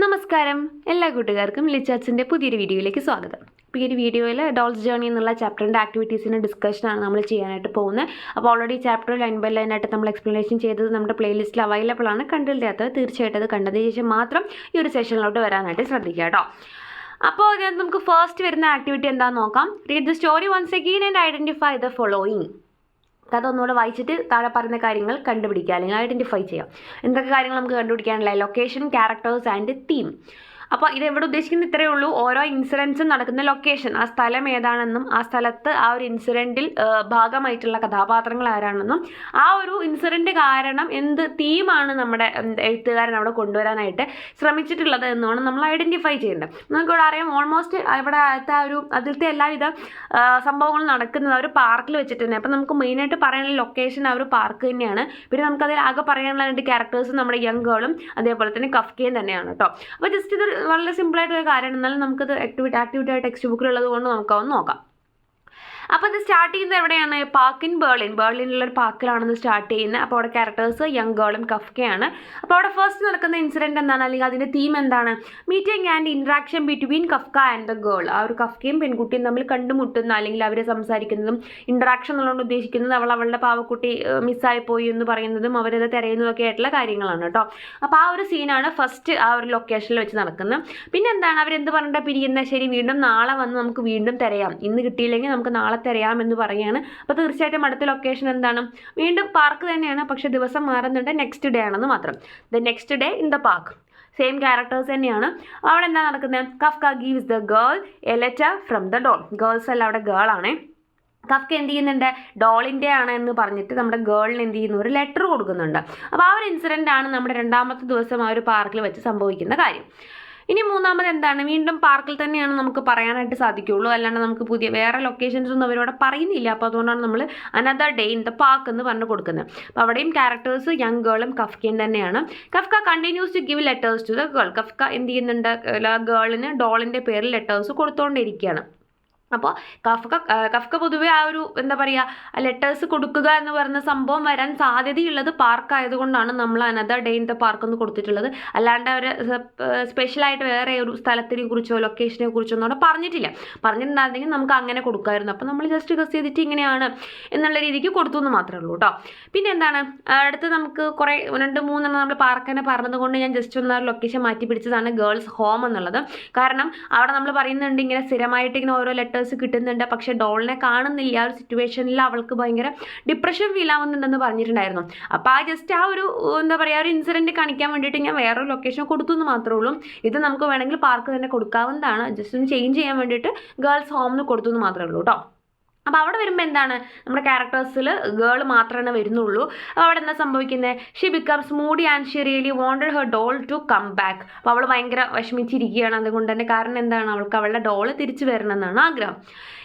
നമസ്കാരം എല്ലാ കൂട്ടുകാർക്കും ലിച്ചാറ്റ്സിൻ്റെ പുതിയൊരു വീഡിയോയിലേക്ക് സ്വാഗതം. ഇപ്പോൾ ഈ ഒരു വീഡിയോയിൽ ഡോൾസ് ജേർണി എന്നുള്ള ചാപ്റ്ററിൻ്റെ ആക്ടിവിറ്റീസിൻ്റെ ഡിസ്കഷനാണ് നമ്മൾ ചെയ്യാനായിട്ട് പോകുന്നത്. അപ്പോൾ ഓൾറെഡി ചാപ്റ്റർ ലൈൻ ബൈ ലൈനായിട്ട് നമ്മൾ എക്സ്പ്ലനേഷൻ ചെയ്തത് നമ്മുടെ പ്ലേലിസ്റ്റിൽ അവൈലബിൾ ആണ്. കണ്ടില്ലാത്തത് തീർച്ചയായിട്ടും അത് കണ്ടതിന് ശേഷം മാത്രം ഈ ഒരു സെഷനിലോട്ട് വരാനായിട്ട് ശ്രദ്ധിക്കുക കേട്ടോ. അപ്പോൾ ഇതിനകത്ത് നമുക്ക് ഫസ്റ്റ് വരുന്ന ആക്ടിവിറ്റി എന്താണെന്ന് നോക്കാം. Read the story once again and identify the following. കഥ ഒന്നുകൂടെ വായിച്ചിട്ട് താഴെ പറയുന്ന കാര്യങ്ങൾ കണ്ടുപിടിക്കുക അല്ലെങ്കിൽ ഐഡൻറ്റിഫൈ ചെയ്യാം. എന്തൊക്കെ കാര്യങ്ങൾ നമുക്ക് കണ്ടുപിടിക്കാനുള്ള ലൊക്കേഷൻ, ക്യാരക്ടേഴ്സ് ആൻഡ് തീം. അപ്പോൾ ഇത് എവിടെ ഉദ്ദേശിക്കുന്നത് ഇത്രയേ ഉള്ളൂ. ഓരോ ഇൻസിഡൻസും നടക്കുന്ന ലൊക്കേഷൻ, ആ സ്ഥലം ഏതാണെന്നും ആ സ്ഥലത്ത് ആ ഒരു ഇൻസിഡൻറ്റിൽ ഭാഗമായിട്ടുള്ള കഥാപാത്രങ്ങൾ ആരാണെന്നും ആ ഒരു ഇൻസിഡൻറ്റ് കാരണം എന്ത് തീമാണ് നമ്മുടെ എഴുത്തുകാരൻ അവിടെ കൊണ്ടുവരാനായിട്ട് ശ്രമിച്ചിട്ടുള്ളത് എന്നുമാണ് നമ്മൾ ഐഡൻറ്റിഫൈ ചെയ്യേണ്ടത്. നമുക്കിവിടെ അറിയാം ഓൾമോസ്റ്റ് ഇവിടെ അതിലത്തെ എല്ലാവിധ സംഭവങ്ങളും നടക്കുന്നത് ആ ഒരു പാർക്കിൽ വെച്ചിട്ട് തന്നെ. അപ്പോൾ നമുക്ക് മെയിനായിട്ട് പറയാനുള്ള ലൊക്കേഷൻ ആ ഒരു പാർക്ക് തന്നെയാണ്. പിന്നെ നമുക്കതിൽ ആകെ പറയാനുള്ള രണ്ട് ക്യാരക്ടേഴ്സ് നമ്മുടെ യങ് ഗേളും അതേപോലെ തന്നെ കഫ്കയും തന്നെയാണ് കേട്ടോ. അപ്പോൾ ജസ്റ്റ് ഇത് വളരെ സിമ്പിളായിട്ടൊരു കാര്യമാണ്. എന്നാലും നമുക്കത് ആക്ടിവിറ്റി ആയിട്ട് ടെക്സ്റ്റ് ബുക്കിലുള്ളത് കൊണ്ട് നമുക്കതൊന്ന് നോക്കാം. അപ്പോൾ ഇത് സ്റ്റാർട്ട് ചെയ്യുന്നത് എവിടെയാണ്? പാർക്ക് ഇൻ ബേർലിനുള്ളൊരു പാർക്കിലാണെന്ന് സ്റ്റാർട്ട് ചെയ്യുന്നത്. അപ്പോൾ അവിടെ ക്യാരക്ടേഴ്സ് യങ് ഗേളും കഫ്കയാണ്. അപ്പോൾ അവിടെ ഫസ്റ്റ് നടക്കുന്ന ഇൻസിഡൻറ്റ് എന്താണ്, അല്ലെങ്കിൽ അതിൻ്റെ തീം എന്താണ്? Meeting and interaction between Kafka and the girl. ആ ഒരു കഫ്കയും പെൺകുട്ടിയും തമ്മിൽ കണ്ടുമുട്ടുന്ന അല്ലെങ്കിൽ അവർ സംസാരിക്കുന്നതും ഇൻട്രാക്ഷൻ എന്നുള്ളത് ഉദ്ദേശിക്കുന്നത് അവളുടെ പാവക്കുട്ടി മിസ്സായി പോയി എന്ന് പറയുന്നതും അവരത് തിരയുന്നതൊക്കെ ആയിട്ടുള്ള കാര്യങ്ങളാണ് കേട്ടോ. അപ്പോൾ ആ ഒരു സീനാണ് ഫസ്റ്റ് ആ ഒരു ലൊക്കേഷനിൽ വെച്ച് നടക്കുന്നത്. പിന്നെ എന്താണ് അവരെന്ത് പറഞ്ഞിട്ട് പിരിയുന്ന, ശരി വീണ്ടും നാളെ വന്ന് നമുക്ക് വീണ്ടും തിരയാം, ഇന്ന് കിട്ടിയില്ലെങ്കിൽ നമുക്ക് നാളെ തിരയാമെന്ന് പറയുകയാണ്. അപ്പോൾ തീർച്ചയായിട്ടും അടുത്ത ലൊക്കേഷൻ എന്താണ്? വീണ്ടും പാർക്ക് തന്നെയാണ്, പക്ഷേ ദിവസം മാറുന്നുണ്ട്, നെക്സ്റ്റ് ഡേ ആണെന്ന് മാത്രം. The next day in the park, same characters തന്നെയാണ്. അവിടെ എന്താ നടക്കുന്നത്? Kafka gives the girl a letter from the doll. Girls അല്ല, അവിടെ ഗേൾ ആണ്. കഫ്ക എന്ത് ചെയ്യുന്നുണ്ട്? ഡോളിൻ്റെ ആണ് എന്ന് പറഞ്ഞിട്ട് നമ്മുടെ ഗേളിന് എന്ത് ചെയ്യുന്നു? ഒരു ലെറ്റർ കൊടുക്കുന്നുണ്ട്. അപ്പോൾ ആ ഒരു ഇൻസിഡൻ്റ് ആണ് നമ്മുടെ രണ്ടാമത്തെ ദിവസം ആ ഒരു പാർക്കിൽ വെച്ച് സംഭവിക്കുന്ന കാര്യം. ഇനി മൂന്നാമത് എന്താണ്? വീണ്ടും പാർക്കിൽ തന്നെയാണ് നമുക്ക് പറയാനായിട്ട് സാധിക്കുകയുള്ളൂ, അല്ലാണ്ട് നമുക്ക് പുതിയ വേറെ ലൊക്കേഷൻസ് ഒന്നും അവരോട് പറയുന്നില്ല. അപ്പോൾ അതുകൊണ്ടാണ് നമ്മൾ another day in the park എന്ന് പറഞ്ഞു കൊടുക്കുന്നത്. അപ്പോൾ അവിടെയും ക്യാരക്ടേഴ്സ് യങ് ഗേളും കഫ്കയും തന്നെയാണ്. Kafka continues to give letters to the girl. Kafka എന്ത് ചെയ്യുന്നുണ്ട്? ഗേളിന് ഡോളിൻ്റെ പേരിൽ ലെറ്റേഴ്സ് കൊടുത്തുകൊണ്ടിരിക്കുകയാണ്. അപ്പോൾ കഫ്ക പൊതുവെ ആ ഒരു എന്താ പറയുക ലെറ്റേഴ്സ് കൊടുക്കുക എന്ന് പറയുന്ന സംഭവം വരാൻ സാധ്യതയുള്ളത് പാർക്ക് ആയതുകൊണ്ടാണ് നമ്മൾ another day in the park എന്ന് കൊടുത്തിട്ടുള്ളത്. അല്ലാണ്ട് അവർ സ്പെഷ്യലായിട്ട് വേറെ ഒരു സ്ഥലത്തിനെ കുറിച്ചോ ലൊക്കേഷനെ കുറിച്ചോ ഒന്നും അവിടെ പറഞ്ഞിട്ടുണ്ടായിരുന്നെങ്കിൽ നമുക്ക് അങ്ങനെ കൊടുക്കാമായിരുന്നു. അപ്പോൾ നമ്മൾ ജസ്റ്റ് ഗസ് ചെയ്തിട്ട് ഇങ്ങനെയാണ് എന്നുള്ള രീതിക്ക് കൊടുത്തു എന്ന് മാത്രമേ ഉള്ളൂ കേട്ടോ. പിന്നെ എന്താണ് അടുത്ത് നമുക്ക് കുറേ 2-3 നമ്മൾ പാർക്ക് തന്നെ പറഞ്ഞതുകൊണ്ട് ഞാൻ ജസ്റ്റ് ഒന്ന് ലൊക്കേഷൻ മാറ്റി പിടിച്ചതാണ് ഗേൾസ് ഹോം എന്നുള്ളത്. കാരണം അവിടെ നമ്മൾ പറയുന്നുണ്ട് ഇങ്ങനെ സ്ഥിരമായിട്ട് ഇങ്ങനെ ഓരോ ലെറ്റേഴ്സ് കിട്ടുന്നുണ്ട്, പക്ഷെ ഡോളിനെ കാണുന്നില്ല. ആ ഒരു സിറ്റുവേഷനിൽ അവൾക്ക് ഭയങ്കര ഡിപ്രഷൻ ഫീൽ ആവുന്നുണ്ടെന്ന് പറഞ്ഞിട്ടുണ്ടായിരുന്നു. അപ്പോൾ ആ ജസ്റ്റ് ആ ഒരു എന്താ പറയുക ഒരു ഇൻസിഡൻറ്റ് കാണിക്കാൻ വേണ്ടിയിട്ട് ഞാൻ വേറൊരു ലൊക്കേഷൻ കൊടുത്തു എന്ന് മാത്രമേ ഉള്ളൂ. ഇത് നമുക്ക് വേണമെങ്കിൽ പാർക്ക് തന്നെ കൊടുക്കാവുന്നതാണ്. ജസ്റ്റ് ഒന്ന് ചേഞ്ച് ചെയ്യാൻ വേണ്ടിയിട്ട് ഗേൾസ് ഹോം എന്ന് കൊടുത്തു എന്ന് മാത്രമേ ഉള്ളൂ കേട്ടോ. അപ്പോൾ അവിടെ വരുമ്പോൾ എന്താണ്? നമ്മുടെ ക്യാരക്ടേഴ്സിൽ ഗേൾ മാത്രമേ വരുന്നുള്ളൂ. അപ്പോൾ അവിടെ എന്താ സംഭവിക്കുന്നത്? She becomes moody and she really wanted her doll to come back. അപ്പോൾ അവൾ ഭയങ്കര വിഷമിച്ചിരിക്കുകയാണ്. അതുകൊണ്ട് തന്നെ കാരണം എന്താണ്? അവൾക്ക് അവളുടെ ഡോള് തിരിച്ചു വരണം എന്നാണ് ആഗ്രഹം.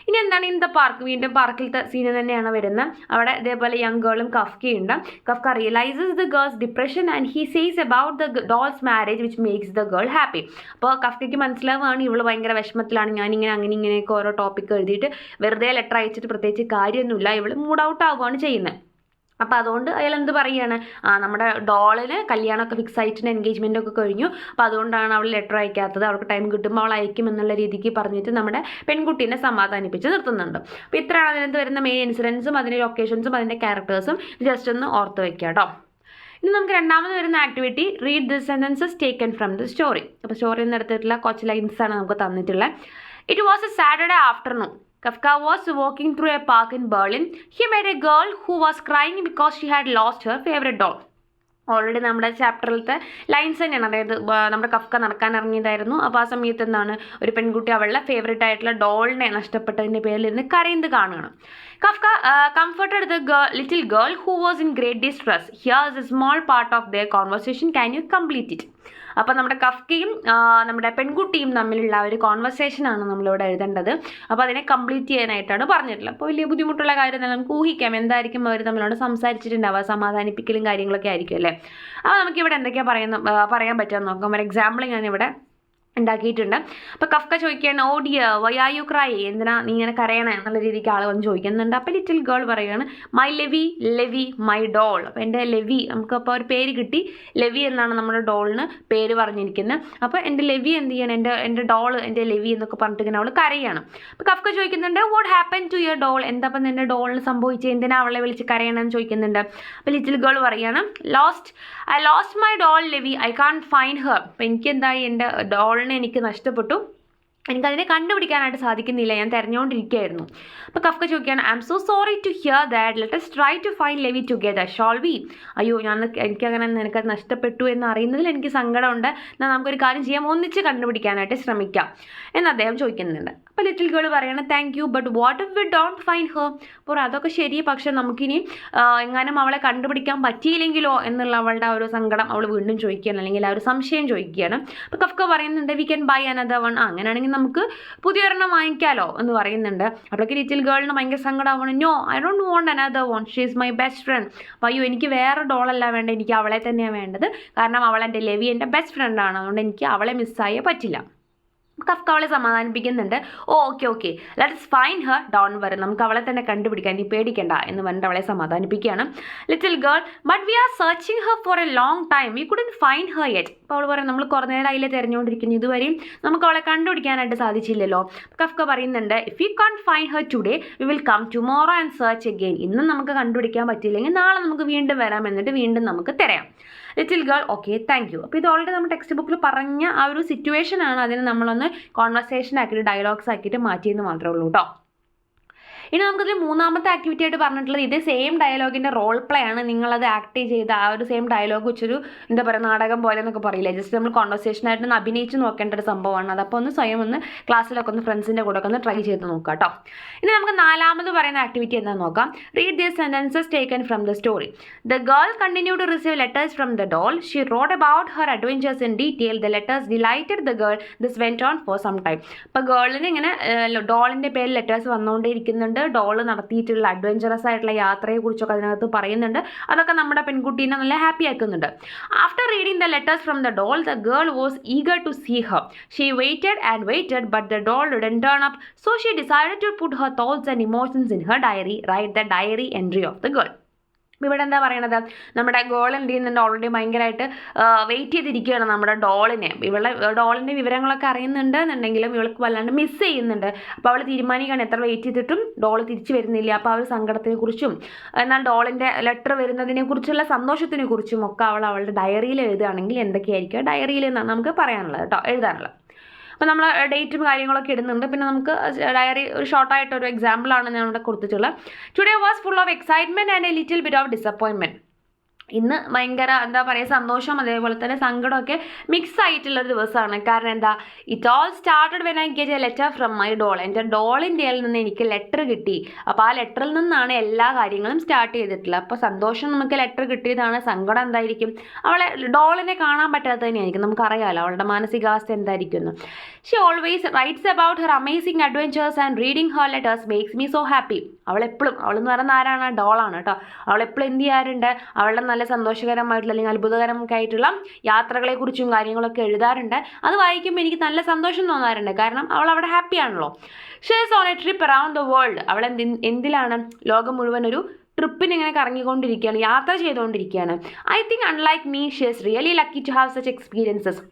ഇനി എന്താണ്? ഇൻ ദ പാർക്ക്, വീണ്ടും പാർക്കിലത്തെ സീന് തന്നെയാണ് വരുന്നത്. അവിടെ ഇതേപോലെ യങ് ഗേളും കഫ്കയുണ്ട്. Kafka realises the girl's depression and he says about the doll's marriage which makes the girl happy. അപ്പോൾ കഫ്കയ്ക്ക് മനസ്സിലാവുകയാണ് ഇവൾ ഭയങ്കര വിഷമത്തിലാണ്, ഞാനിങ്ങനെ ഇങ്ങനെയൊക്കെ ഓരോ ടോപ്പിക്ക് എഴുതിയിട്ട് വെറുതെ ലെറ്റർ അയച്ചിട്ട് പ്രത്യേകിച്ച് കാര്യമൊന്നുമില്ല, ഇവൾ മൂഡ് ഔട്ട് ആവുകയാണ് ചെയ്യുന്നത്. അപ്പോൾ അതുകൊണ്ട് അയാൾ എന്ത് പറയുകയാണ്? നമ്മുടെ ഡോളിന് കല്യാണമൊക്കെ ഫിക്സ് ആയിട്ടുണ്ട്, എൻഗേജ്മെൻ്റ് ഒക്കെ കഴിഞ്ഞു, അപ്പോൾ അതുകൊണ്ടാണ് അവൾ ലെറ്റർ അയക്കാത്തത്, അവൾക്ക് ടൈം കിട്ടുമ്പോൾ അവൾ അയക്കും എന്നുള്ള രീതിക്ക് പറഞ്ഞിട്ട് നമ്മുടെ പെൺകുട്ടീനെ സമാധാനിപ്പിച്ച് നിർത്തുന്നുണ്ട്. അപ്പോൾ ഇത്രയാണ് അതിനകത്ത് വരുന്ന മെയിൻ ഇൻസിഡൻസും അതിൻ്റെ ലൊക്കേഷൻസും അതിൻ്റെ ക്യാരക്ടേഴ്സും ജസ്റ്റ് ഒന്ന് ഓർത്ത് വയ്ക്കുക കേട്ടോ. ഇനി നമുക്ക് രണ്ടാമത് വരുന്ന activity read the sentences taken from the story. അപ്പോൾ സ്റ്റോറിയിൽ നിന്ന് എടുത്തിട്ടുള്ള കുറച്ച് ലൈൻസാണ് നമുക്ക് തന്നിട്ടുള്ളത്. It was A Saturday afternoon. Kafka was walking through a park in Berlin. He met a girl who was crying because she had lost her favorite doll. Already നമ്മുടെ ചാപ്റ്ററിലത്തെ lines തന്നെയാണ്. അതായത് നമ്മുടെ കഫ്ക നടക്കാൻ ഇറങ്ങിയതായിരുന്നു. അപ്പോൾ ആ സമയത്ത് എന്താണ് ഒരു പെൺകുട്ടി അവളുടെ ഫേവറേറ്റ് ആയിട്ടുള്ള ഡോളിനെ നഷ്ടപ്പെട്ടതിൻ്റെ പേരിൽ ഇരുന്ന് കരയുന്നത് കാണുകയാണ്. Kafka comforted the little girl who was in great distress. Here's a small part of their conversation. Can you complete it? അപ്പോൾ നമ്മുടെ കഫ്കയും നമ്മുടെ പെൺകുട്ടിയും തമ്മിലുള്ള ഒരു കോൺവെർസേഷനാണ് നമ്മളിവിടെ എഴുതേണ്ടത്. അപ്പോൾ അതിനെ കംപ്ലീറ്റ് ചെയ്യാനായിട്ടാണ് പറഞ്ഞിട്ടുള്ളത്. അപ്പോൾ വലിയ ബുദ്ധിമുട്ടുള്ള കാര്യം തന്നെ നമുക്ക് ഊഹിക്കാം എന്തായിരിക്കും അവർ തമ്മിലോട് സംസാരിച്ചിട്ടുണ്ടാവുക. സമാധാനിപ്പിക്കലും കാര്യങ്ങളൊക്കെ ആയിരിക്കും അല്ലേ. അപ്പോൾ നമുക്കിവിടെ എന്തൊക്കെയാണ് പറയാൻ പറ്റുമെന്ന് നോക്കാം. ഒരു എക്സാമ്പിൾ ഞാനിവിടെ ഉണ്ടാക്കിയിട്ടുണ്ട്. അപ്പോൾ കഫ്ക ചോദിക്കുകയാണ്, oh dear why are you cry, എന്തിനാ നീ ഇങ്ങനെ കരയണേ എന്നുള്ള രീതിക്ക് ആൾ വന്ന് ചോദിക്കുന്നുണ്ട്. അപ്പോൾ ലിറ്റിൽ ഗേൾ പറയുകയാണ്, my Levi Levi my doll. അപ്പോൾ എൻ്റെ ലെവി, നമുക്കപ്പോൾ ഒരു പേര് കിട്ടി, ലെവി എന്നാണ് നമ്മുടെ ഡോളിന് പേര് പറഞ്ഞിരിക്കുന്നത്. അപ്പോൾ എൻ്റെ ലെവി എന്ത് ചെയ്യണം, എൻ്റെ ഡോൾ, എൻ്റെ ലെവി എന്നൊക്കെ പറഞ്ഞിട്ട് ഇങ്ങനെ അവൾ കരയാണ്. അപ്പോൾ കഫ്ക ചോദിക്കുന്നുണ്ട്, what happen to your doll, എന്താ അപ്പം നിൻ്റെ ഡോളിന് സംഭവിച്ചത്, എന്തിനാ അവളെ വിളിച്ച് കരയണമെന്ന് ചോദിക്കുന്നുണ്ട്. അപ്പോൾ ലിറ്റിൽ ഗേൾ പറയുകയാണ്, I lost my doll Levi, I can't find her. അപ്പോൾ എനിക്കെന്തായി, എൻ്റെ ഡോളിനെ എനിക്ക് നഷ്ടപ്പെട്ടു, എനിക്കതിനെ കണ്ടുപിടിക്കാനായിട്ട് സാധിക്കുന്നില്ല, ഞാൻ തിരഞ്ഞുകൊണ്ടിരിക്കുകയായിരുന്നു. അപ്പോൾ കഫ്ക ചോദിക്കുകയാണ്, I am so sorry to hear that, let us try to find Levi together shall we. അയ്യോ എനിക്കങ്ങനെ നിനക്കത് നഷ്ടപ്പെട്ടു എന്ന് അറിയുന്നതിൽ എനിക്ക് സങ്കടമുണ്ട്, എന്നാൽ നമുക്കൊരു കാര്യം ചെയ്യാം, ഒന്നിച്ച് കണ്ടുപിടിക്കാനായിട്ട് ശ്രമിക്കാം എന്ന് അദ്ദേഹം ചോദിക്കുന്നുണ്ട്. അപ്പോൾ ലിറ്റിൽ ഗേൾ പറയണം, thank you but what if we don't find her. അപ്പോൾ അതൊക്കെ ശരി, പക്ഷെ നമുക്കിനി എങ്ങാനും അവളെ കണ്ടുപിടിക്കാൻ പറ്റിയില്ലെങ്കിലോ എന്നുള്ള അവളുടെ ആ ഒരു സങ്കടം അവൾ വീണ്ടും ചോദിക്കുകയാണ്, അല്ലെങ്കിൽ ആ ഒരു സംശയം ചോദിക്കുകയാണ്. അപ്പോൾ കഫ്ക പറയുന്നുണ്ട്, we can buy another one, അങ്ങനെയാണെങ്കിൽ നമുക്ക് പുതിയൊരെണ്ണം വാങ്ങിക്കാലോ എന്ന് പറയുന്നുണ്ട്. അപ്പോഴേക്ക് ലിറ്റിൽ ഗേളിന് ഭയങ്കര സങ്കടമാവണം, no I don't want another one, she is my best friend. അപ്പോൾ അയ്യോ എനിക്ക് വേറെ ഡോളല്ല വേണ്ടത്, എനിക്ക് അവളെ തന്നെയാണ് വേണ്ടത്, കാരണം അവൾ എൻ്റെ ലെവി എൻ്റെ ബെസ്റ്റ് ഫ്രണ്ടാണ്, അതുകൊണ്ട് എനിക്ക് അവളെ മിസ്സായേ പറ്റില്ല. കഫ്ക അവളെ സമാധാനിപ്പിക്കുന്നുണ്ട്, okay let's find her, don't worry, നമുക്ക് അവളെ തന്നെ കണ്ടുപിടിക്കാൻ, നീ പേടിക്കണ്ട എന്ന് പറഞ്ഞിട്ട് അവളെ സമാധാനിപ്പിക്കുകയാണ്. Little girl, but we are searching her for a long time, we couldn't find her yet. അപ്പോൾ അവൾ പറയും, നമ്മൾ കുറേ നേരം അതിലെ തിരഞ്ഞുകൊണ്ടിരിക്കുന്നു, ഇതുവരെയും നമുക്ക് അവളെ കണ്ടുപിടിക്കാനായിട്ട് സാധിച്ചില്ലല്ലോ. കഫ്ക പറയുന്നുണ്ട്, if you can't find her today we will come tomorrow and search again. ഇന്നും നമുക്ക് കണ്ടുപിടിക്കാൻ പറ്റില്ലെങ്കിൽ നാളെ നമുക്ക് വീണ്ടും വരാം, എന്നിട്ട് വീണ്ടും നമുക്ക് തിരയാം. Little girl, okay thank you. അപ്പോൾ ഇത് ഓൾറെഡി നമ്മൾ ടെക്സ്റ്റ് ബുക്കിൽ പറഞ്ഞ ആ ഒരു സിറ്റുവേഷനാണ്, അതിനെ നമ്മളൊന്ന് കോൺവെർസേഷൻ ആക്കിയിട്ട് ഡയലോഗ്സ് ആക്കിയിട്ട് മാറ്റിയെന്ന് മാത്രമേ ഉള്ളൂ കേട്ടോ. ഇനി നമുക്കതിൽ മൂന്നാമത്തെ ആക്ടിവിറ്റി ആയിട്ട് പറഞ്ഞിട്ടുള്ളത് ഇതേ സെയിം ഡയലോഗിൻ്റെ റോൾ പ്ലേ ആണ്. നിങ്ങളത് ആക്ട് ചെയ്ത് ആ ഒരു സെയിം ഡയലോഗ് വെച്ചൊരു എന്താ പറയുക നാടകം പോലെ എന്നൊക്കെ പറയില്ലേ, ജസ്റ്റ് നമ്മൾ കോൺവെർസേഷനായിട്ട് ഒന്ന് അഭിനയിച്ച് നോക്കേണ്ട ഒരു സംഭവമാണ്. അതപ്പോൾ ഒന്ന് സ്വയം ഒന്ന് ക്ലാസ്സിലൊക്കെ ഒന്ന് ഫ്രണ്ട്സിൻ്റെ കൂടെ ഒക്കെ ഒന്ന് ട്രൈ ചെയ്ത് നോക്കാം കേട്ടോ. ഇനി നമുക്ക് നാലാമത് പറയുന്ന ആക്ടിവിറ്റി എന്താണെന്ന് നോക്കാം. Read these sentences taken from the story. The girl continue to receive letters from the doll. She wrote about her adventures in detail. The letters delighted the girl. This went on for some time. അപ്പോൾ ഗേളിന് ഇങ്ങനെ ഡോളിൻ്റെ പേരിൽ letters വന്നുകൊണ്ടേയിരിക്കുന്നുണ്ട്. Doll നടത്തിയിട്ടുള്ള adventurous ആയിട്ടുള്ള യാത്രയെക്കുറിച്ചൊക്കെ അതിനകത്ത് പറയുന്നുണ്ട്. അതൊക്കെ നമ്മുടെ പെൺകുട്ടീനെ നല്ല ഹാപ്പി ആക്കുന്നുണ്ട്. After reading the letters from the doll, the girl was eager to see her. She waited and waited, but the doll didn't turn up. So she decided to put her thoughts and emotions in her diary. Write the diary entry of the girl. ഇവിടെ എന്താ പറയണത്, നമ്മുടെ girl എന്ത് ചെയ്യുന്നുണ്ട്, already ഭയങ്കരമായിട്ട് wait ചെയ്തിരിക്കുകയാണ് നമ്മുടെ ഡോളിനെ. ഇവളുടെ ഡോളിൻ്റെ വിവരങ്ങളൊക്കെ അറിയുന്നുണ്ട് എന്നുണ്ടെങ്കിലും ഇവൾക്ക് വല്ലാണ്ട് മിസ് ചെയ്യുന്നുണ്ട്. അപ്പോൾ അവൾ തീരുമാനിക്കുകയാണ്, എത്ര വെയിറ്റ് ചെയ്തിട്ടും ഡോൾ തിരിച്ചു വരുന്നില്ല. അപ്പോൾ ആ ഒരു സങ്കടത്തിനെ കുറിച്ചും എന്നാൽ ഡോളിൻ്റെ ലെറ്റർ വരുന്നതിനെ കുറിച്ചുള്ള സന്തോഷത്തിനെ കുറിച്ചും ഒക്കെ അവൾ അവളുടെ ഡയറിയിൽ എഴുതുകയാണെങ്കിൽ എന്തൊക്കെയായിരിക്കും ഡയറിയിൽ എന്നാണ് നമുക്ക് പറയാനുള്ളത് കേട്ടോ, എഴുതാനുള്ളത്. അപ്പോൾ നമ്മൾ ഡേറ്റും കാര്യങ്ങളൊക്കെ ഇടുന്നുണ്ട്. പിന്നെ നമുക്ക് ഡയറി ഒരു ഷോർട്ടായിട്ടൊരു എക്സാമ്പിളാണ് ഞാൻ ഇവിടെ കൊടുത്തിട്ടുള്ളത്. Today was full of excitement and A little bit of disappointment. ഇന്ന് ഭയങ്കര എന്താ പറയുക സന്തോഷം അതേപോലെ തന്നെ സങ്കടമൊക്കെ മിക്സ് ആയിട്ടുള്ളൊരു ദിവസമാണ്. കാരണം എന്താ, it all started when I get a letter from my doll. എൻ്റെ ഡോളിൻ്റെ നിന്ന് എനിക്ക് ലെറ്റർ കിട്ടി. അപ്പോൾ ആ ലെറ്ററിൽ നിന്നാണ് എല്ലാ കാര്യങ്ങളും സ്റ്റാർട്ട് ചെയ്തിട്ടുള്ളത്. അപ്പോൾ സന്തോഷം നമുക്ക് ലെറ്റർ കിട്ടിയതാണ്, സങ്കടം എന്തായിരിക്കും, അവളെ ഡോളിനെ കാണാൻ പറ്റാത്തത് തന്നെയായിരിക്കും. നമുക്കറിയാമല്ലോ അവളുടെ മാനസികാവസ്ഥ എന്തായിരിക്കും. She always writes about her amazing adventures and reading her letters makes me so happy. അവളെപ്പോഴും, അവളെന്ന് പറയുന്ന ആരാണ്, ഡോളാണ് കേട്ടോ. അവളെപ്പോഴും എന്ത് ചെയ്യാറുണ്ട്, അവളുടെ നല്ല സന്തോഷകരമായിട്ടുള്ള അല്ലെങ്കിൽ അത്ഭുതകരമൊക്കെ ആയിട്ടുള്ള യാത്രകളെക്കുറിച്ചും കാര്യങ്ങളൊക്കെ എഴുതാറുണ്ട്. അത് വായിക്കുമ്പോൾ എനിക്ക് നല്ല സന്തോഷം തോന്നാറുണ്ട്, കാരണം അവൾ അവിടെ ഹാപ്പിയാണല്ലോ. She is on a trip around the world. അവൾ എന്തിലാണ്, ലോകം മുഴുവൻ ഒരു ട്രിപ്പിന് ഇങ്ങനെ കറങ്ങിക്കൊണ്ടിരിക്കുകയാണ്, യാത്ര ചെയ്തുകൊണ്ടിരിക്കുകയാണ്. I think unlike me she is really lucky to have such experiences.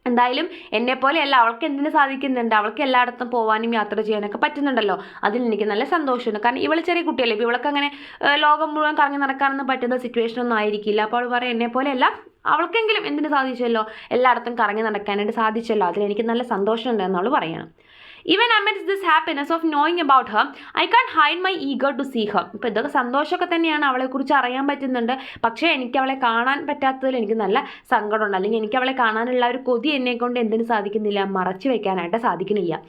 എന്തായാലും എന്നെപ്പോലെയല്ല, അവൾക്ക് എന്തിനു സാധിക്കുന്നുണ്ട്, അവൾക്ക് എല്ലായിടത്തും പോകാനും യാത്ര ചെയ്യാനൊക്കെ പറ്റുന്നുണ്ടല്ലോ, അതിൽ എനിക്ക് നല്ല സന്തോഷമുണ്ട്. കാരണം ഇവൾ ചെറിയ കുട്ടിയല്ലേ, ഇപ്പോൾ ഇവൾക്ക് അങ്ങനെ ലോകം മുഴുവൻ കറങ്ങി നടക്കാനൊന്നും പറ്റുന്ന സിറ്റുവേഷനൊന്നും ആയിരിക്കില്ല. അപ്പോൾ അവൾ പറയും, എന്നെപ്പോലെയല്ല, അവൾക്കെങ്കിലും എന്തിനു സാധിച്ചല്ലോ, എല്ലായിടത്തും കറങ്ങി നടക്കാനായിട്ട് സാധിച്ചല്ലോ, അതിലെനിക്ക് നല്ല സന്തോഷമുണ്ട് എന്നവൾ പറയണം. Even amidst this happiness of knowing about her, I can't hide my eager to see her. ഇപ്പോൾ ഇതൊക്കെ സന്തോഷമൊക്കെ തന്നെയാണ്, അവളെക്കുറിച്ച് അറിയാൻ പറ്റുന്നുണ്ട്. പക്ഷേ എനിക്ക് അവളെ കാണാൻ പറ്റാത്തതിൽ എനിക്ക് നല്ല സങ്കടമുണ്ട്, അല്ലെങ്കിൽ എനിക്ക് അവളെ കാണാനുള്ള ഒരു കൊതി എന്നെക്കൊണ്ട് എന്തിനു സാധിക്കുന്നില്ല, മറച്ചു വെക്കാനായിട്ട് സാധിക്കുന്നില്ല.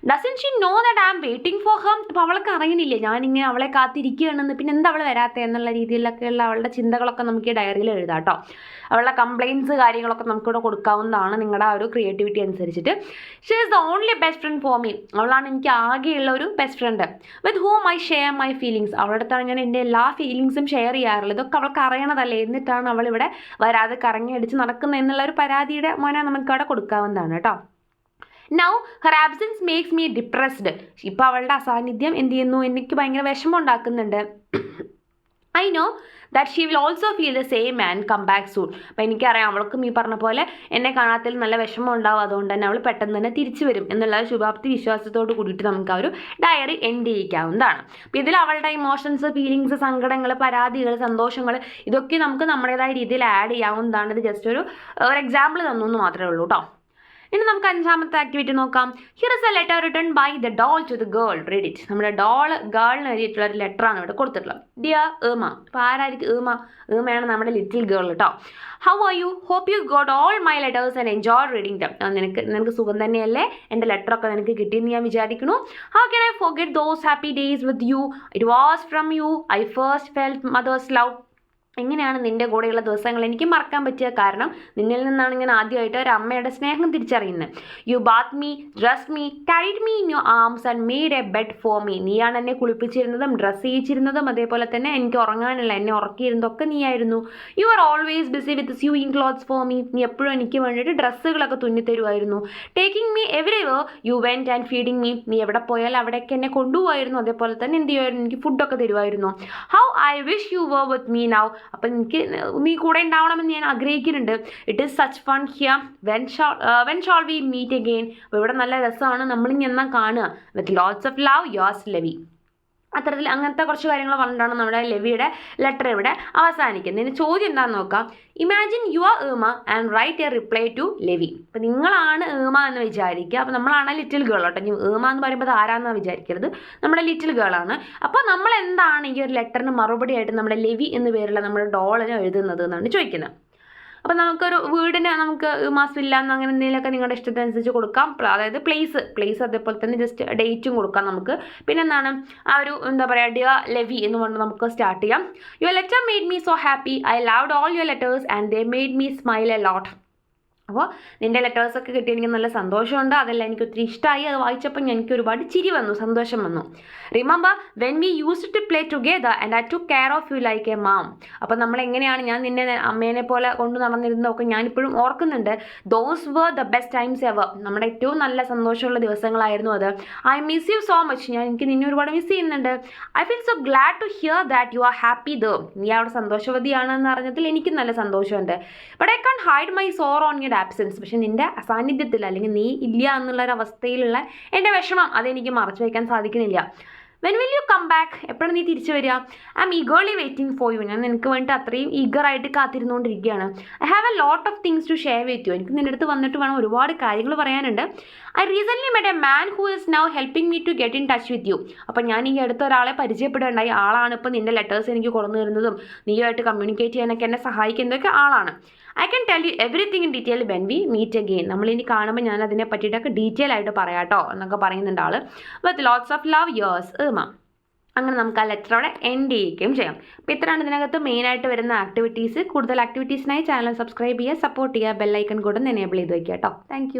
Doesn't she know that I am waiting for her? അപ്പോൾ അവൾക്ക് അറിയണില്ല ഞാനിങ്ങനെ അവളെ കാത്തിരിക്കുകയാണെന്ന്, പിന്നെ എന്താ അവൾ വരാത്തത് എന്നുള്ള രീതിയിലൊക്കെയുള്ള അവളുടെ ചിന്തകളൊക്കെ നമുക്ക് ഈ ഡയറിയിൽ എഴുതാം കേട്ടോ. അവളുടെ കംപ്ലയിൻറ്റ്സ് കാര്യങ്ങളൊക്കെ നമുക്കിവിടെ കൊടുക്കാവുന്നതാണ് നിങ്ങളുടെ ആ ഒരു ക്രിയേറ്റിവിറ്റി അനുസരിച്ചിട്ട്. She is the only best friend for me. അവളാണ് എനിക്ക് ആകെയുള്ള ഒരു best friend. With ഹൂം I share my feelings. അവളുടെ അടുത്താണ് ഞാൻ എൻ്റെ എല്ലാ ഫീലിങ്സും ഷെയർ ചെയ്യാറുള്ളത്. ഇതൊക്കെ അവൾക്ക് അറിയണതല്ലേ, എന്നിട്ടാണ് അവളിവിടെ വരാതെ കറങ്ങി അടിച്ച് നടക്കുന്നത് എന്നുള്ള ഒരു പരാതിയുടെ മോനെ നമുക്കവിടെ കൊടുക്കാവുന്നതാണ് കേട്ടോ. Now her absence makes me depressed. ഇപ്പോൾ അവളുടെ അസാന്നിധ്യം എന്ത് ചെയ്യുന്നു, എനിക്ക് ഭയങ്കര വിഷമം ഉണ്ടാക്കുന്നുണ്ട്. I know that she will also feel the same and come back soon. അപ്പോൾ എനിക്കറിയാം അവൾക്കും ഈ പറഞ്ഞ പോലെ എന്നെ കാണാത്തതിൽ നല്ല വിഷമം ഉണ്ടാവും, അതുകൊണ്ട് തന്നെ അവൾ പെട്ടെന്ന് തന്നെ തിരിച്ചു വരും എന്നുള്ള ശുഭാപ്തി വിശ്വാസത്തോട് കൂടിയിട്ട് നമുക്ക് ആ ഒരു ഡയറി എൻഡ് ചെയ്യിക്കാവുന്നതാണ്. അപ്പോൾ ഇതിൽ അവളുടെ ഇമോഷൻസ്, ഫീലിങ്സ്, സങ്കടങ്ങൾ, പരാതികൾ, സന്തോഷങ്ങൾ ഇതൊക്കെ നമുക്ക് നമ്മുടേതായ രീതിയിൽ ആഡ് ചെയ്യാവുന്നതാണ്. ഇത് ജസ്റ്റ് ഒരു എക്സാമ്പിൾ തന്നു എന്ന് മാത്രമേ ഉള്ളൂ കേട്ടോ. ഇനി നമുക്ക് 5ാമത്തെ ആക്ടിവിറ്റി നോക്കാം. Here is a letter written by the doll to the girl. Read it. നമ്മുടെ ഗേളിന് എഴുതിയിട്ടുള്ള ഒരു ലെറ്ററാണ് ഇവിടെ കൊടുത്തിട്ടുള്ളത്. Dear Emma. അപ്പോൾ ആരായിരിക്കും ഏമ? ഏമയാണ് നമ്മുടെ ലിറ്റിൽ ഗേൾ കേട്ടോ. How are you? Hope you got all my letters and enjoy reading them. നിനക്ക് സുഖം തന്നെയല്ലേ? എൻ്റെ ലെറ്ററൊക്കെ നിനക്ക് കിട്ടിയെന്ന് ഞാൻ വിചാരിക്കുന്നു. How can I forget those happy days with you? It was from you I first felt mother's love. എങ്ങനെയാണ് നിൻ്റെ കൂടെയുള്ള ദിവസങ്ങൾ എനിക്ക് മറക്കാൻ പറ്റിയ? കാരണം നിന്നിൽ നിന്നാണ് ഞാൻ ആദ്യമായിട്ട് ഒരു അമ്മയുടെ സ്നേഹം തിരിച്ചറിയുന്നത്. You bath me, dress me, carried me in your arms and made a bed for me. നീയാണ് എന്നെ കുളിപ്പിച്ചിരുന്നതും ഡ്രസ്സ് ചെയ്യിച്ചിരുന്നതും അതേപോലെ തന്നെ എനിക്ക് ഉറങ്ങാനുള്ള എന്നെ ഉറക്കിയിരുന്നതൊക്കെ നീയായിരുന്നു. You are always busy with sewing clothes for me. നീ എപ്പോഴും എനിക്ക് വേണ്ടിയിട്ട് ഡ്രസ്സുകളൊക്കെ തുന്നിത്തരുമായിരുന്നു. Taking me everywhere you went and feeding me. നീ എവിടെ പോയാൽ അവിടേക്ക് എന്നെ കൊണ്ടുപോയിരുന്നു. അതേപോലെ തന്നെ എന്ത് ചെയ്യുമായിരുന്നു, എനിക്ക് ഫുഡൊക്കെ തരുമായിരുന്നു. How I wish you were with me now. അപ്പം എനിക്ക് നീ കൂടെ ഉണ്ടാവണമെന്ന് ഞാൻ ആഗ്രഹിക്കുന്നുണ്ട്. It is such fun here. When shall we meet again. അപ്പോൾ ഇവിടെ നല്ല രസമാണ്, നമ്മളിനി എന്നാ കാണുക. With lots of love, yours Levi. അത്തരത്തിൽ അങ്ങനത്തെ കുറച്ച് കാര്യങ്ങൾ പറഞ്ഞിട്ടാണ് നമ്മുടെ ലെവിയുടെ ലെറ്റർ ഇവിടെ അവസാനിക്കുന്നത്. ഇതിന് ചോദ്യം എന്താണെന്ന് നോക്കാം. Imagine you are Emma and write a reply to Levi. അപ്പോൾ നിങ്ങളാണ് ഏമ എന്ന് വിചാരിക്കുക. അപ്പോൾ നമ്മളാണ് ലിറ്റിൽ ഗേൾ കേട്ടോ. ഇനി ഏമ എന്ന് പറയുമ്പോൾ ആരാണെന്ന് വിചാരിക്കരുത്, നമ്മുടെ ലിറ്റിൽ ഗേളാണ്. അപ്പോൾ നമ്മൾ എന്താണ് ഈ ഒരു ലെറ്ററിന് മറുപടി ആയിട്ട് നമ്മുടെ ലെവി എന്ന് പേരുള്ള നമ്മുടെ ഡോളിന് എഴുതുന്നത് എന്നാണ് ചോദിക്കുന്നത്. അപ്പോൾ നമുക്കൊരു വീടിന് നമുക്ക് മാസമില്ല എന്ന് അങ്ങനെ എന്തെങ്കിലുമൊക്കെ നിങ്ങളുടെ ഇഷ്ടത്തിനനുസരിച്ച് കൊടുക്കാം. അതായത് പ്ലേസ് അതേപോലെ തന്നെ ജസ്റ്റ് ഡേറ്റും കൊടുക്കാം നമുക്ക്. പിന്നെ എന്താണ് ആ ഒരു എന്താ പറയുക, ഡിയർ ലെവി എന്ന് പറഞ്ഞ് നമുക്ക് സ്റ്റാർട്ട് ചെയ്യാം. Your letter made me so happy. I loved all your letters and they made me smile a lot. അപ്പോൾ നിൻ്റെ ലെറ്റേഴ്സൊക്കെ കിട്ടി എനിക്ക് നല്ല സന്തോഷമുണ്ട്, അതെല്ലാം എനിക്ക് ഒത്തിരി ഇഷ്ടമായി. അത് വായിച്ചപ്പോൾ എനിക്ക് ഒരുപാട് ചിരി വന്നു, സന്തോഷം വന്നു. Remember when we used to play together and I to care of you like a mom. അപ്പോൾ നമ്മൾ എങ്ങനെയാണ് ഞാൻ നിന്നെ അമ്മേനെ പോലെ കൊണ്ട് നടന്നിരുന്നതൊക്കെ ഞാനിപ്പോഴും ഓർക്കുന്നുണ്ട്. Those were the best times ever. നമ്മുടെ ഏറ്റവും നല്ല സന്തോഷമുള്ള ദിവസങ്ങളായിരുന്നു അത്. I miss you so much. എനിക്ക് നിന്നെ ഒരുപാട് മിസ് ചെയ്യുന്നുണ്ട്. I feel so glad to hear that you are happy there. നീ അവിടെ സന്തോഷവതിയാണെന്ന് അറിഞ്ഞതിൽ എനിക്ക് നല്ല സന്തോഷമുണ്ട്. But I can hide my sorrow on your absence. പക്ഷെ നിൻ്റെ അസാന്നിധ്യത്തിൽ അല്ലെങ്കിൽ നീ ഇല്ല എന്നുള്ളൊരവസ്ഥയിലുള്ള എൻ്റെ വിഷമം അതെനിക്ക് മറച്ചു വയ്ക്കാൻ സാധിക്കുന്നില്ല. When will you come back? എപ്പോഴാണ് നീ തിരിച്ചു വരിക? I am eagerly waiting for you. ഞാൻ നിനക്ക് വേണ്ടി അത്രയും ഈഗറായിട്ട് കാത്തിരുന്നുകൊണ്ടിരിക്കുകയാണ്. I have a lot of things to share with you. എനിക്ക് നിൻ്റെ അടുത്ത് വന്നിട്ട് വേണം ഒരുപാട് കാര്യങ്ങൾ പറയാനുണ്ട്. I recently met a man who is now helping me to get in touch with you. അപ്പോൾ ഞാൻ ഈ അടുത്ത ഒരാളെ പരിചയപ്പെടുകയുണ്ടായി. ആളാണ് ഇപ്പോൾ നിൻ്റെ ലെറ്റേഴ്സ് എനിക്ക് കൊണ്ടു തരുന്നതും നീയുമായിട്ട് കമ്മ്യൂണിക്കേറ്റ് ചെയ്യാനൊക്കെ എന്നെ സഹായിക്കുന്നതൊക്കെ ആളാണ്. I can tell you everything in detail when we meet again. നമ്മളിനി കാണുമ്പോൾ ഞാൻ അതിനെ പറ്റിയിട്ടൊക്കെ ഡീറ്റെയിൽ ആയിട്ട് പറയാം കേട്ടോ എന്നൊക്കെ പറയുന്നുണ്ട് ആൾ. With lots of love, yours Emma. അങ്ങനെ നമുക്ക് ആ ലെറ്ററോടെ എൻഡ് ചെയ്യുകയും ചെയ്യാം. അപ്പോൾ ഇത്രയാണ് ഇതിനകത്ത് മെയിനായിട്ട് വരുന്ന ആക്ടിവിറ്റീസ്. കൂടുതൽ ആക്ടിവിറ്റീസിനായി ചാനൽ സബ്സ്ക്രൈബ് ചെയ്യുക, സപ്പോർട്ട് ചെയ്യുക, ബെല്ലൈക്കൺ കൂടെ എനേബിൾ ചെയ്ത് വയ്ക്കുക കേട്ടോ. താങ്ക്